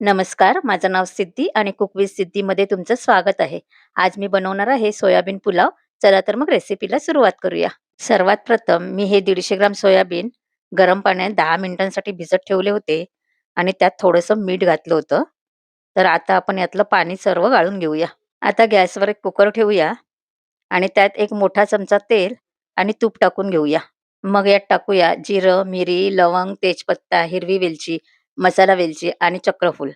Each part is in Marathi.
नमस्कार, माझं नाव सिद्धी आणि कुक विथ सिद्धीमध्ये तुमचं स्वागत आहे. आज मी बनवणार आहे सोयाबीन पुलाव. चला तर मग रेसिपीला सुरुवात करूया. सर्वात प्रथम मी हे 150 ग्राम सोयाबीन गरम पाण्यात 10 मिनिटांसाठी भिजत ठेवले होते आणि त्यात थोडंसं मीठ घातलं होतं. तर आता आपण यातलं पाणी सर्व गाळून घेऊया. आता गॅसवर एक कुकर ठेवूया आणि त्यात एक मोठा चमचा तेल आणि तूप टाकून घेऊया. मग यात टाकूया जिरं, मिरी, लवंग, तेजपत्ता, हिरवी वेलची, मसाला वेलची आणि चक्रफूल.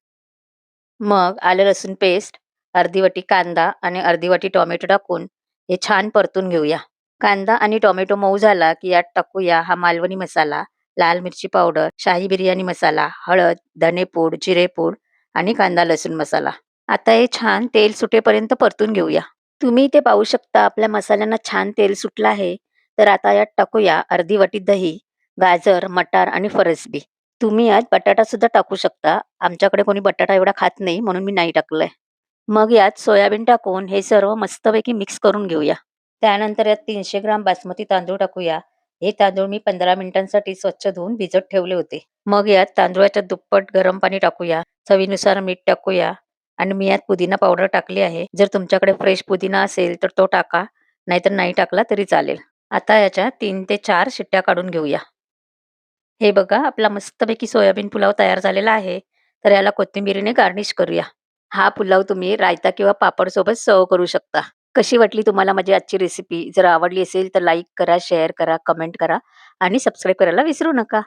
मग आलं लसूण पेस्ट, अर्धी वाटी कांदा आणि अर्धी वाटी टोमॅटो टाकून हे छान परतून घेऊया. कांदा आणि टोमॅटो मऊ झाला, की यात टाकूया हा मालवणी मसाला, लाल मिरची पावडर, शाही बिर्याणी मसाला, हळद, धनेपूड, जिरेपूड आणि कांदा लसूण मसाला. आता हे छान तेल सुटेपर्यंत परतून घेऊया. तुम्ही इथे पाहू शकता आपल्या मसाल्यांना छान तेल सुटलं आहे. तर आता यात टाकूया अर्धी वाटी दही, गाजर, मटार आणि फरसबी. तुम्ही यात बटाटा सुद्धा टाकू शकता. आमच्याकडे कोणी बटाटा एवढा खात नाही म्हणून मी नाही टाकलाय. मग यात सोयाबीन टाकून हे सर्व मस्तपैकी मिक्स करून घेऊया. त्यानंतर यात 300 ग्राम बासमती तांदूळ टाकूया. हे तांदूळ मी 15 मिनिटांसाठी स्वच्छ धुवून भिजत ठेवले होते. मग यात तांदूळाच्या दुप्पट गरम पाणी टाकूया. चवीनुसार मीठ टाकूया आणि मी यात पुदिना पावडर टाकली आहे. जर तुमच्याकडे फ्रेश पुदिना असेल तर तो टाका, नाहीतर नाही टाकला तरी चालेल. आता याच्या 3 ते 4 शिट्ट्या काढून घेऊया. हे बघा आपला मस्तपैकी सोयाबीन पुलाव तयार झालेला आहे. तर याला कोथिंबिरीने गार्निश करूया. हा पुलाव तुम्ही रायता किंवा पापडसोबत सर्व्ह करू शकता. कशी वाटली तुम्हाला माझी आजची रेसिपी? जर आवडली असेल तर लाईक करा, शेअर करा, कमेंट करा आणि सबस्क्राईब करायला विसरू नका.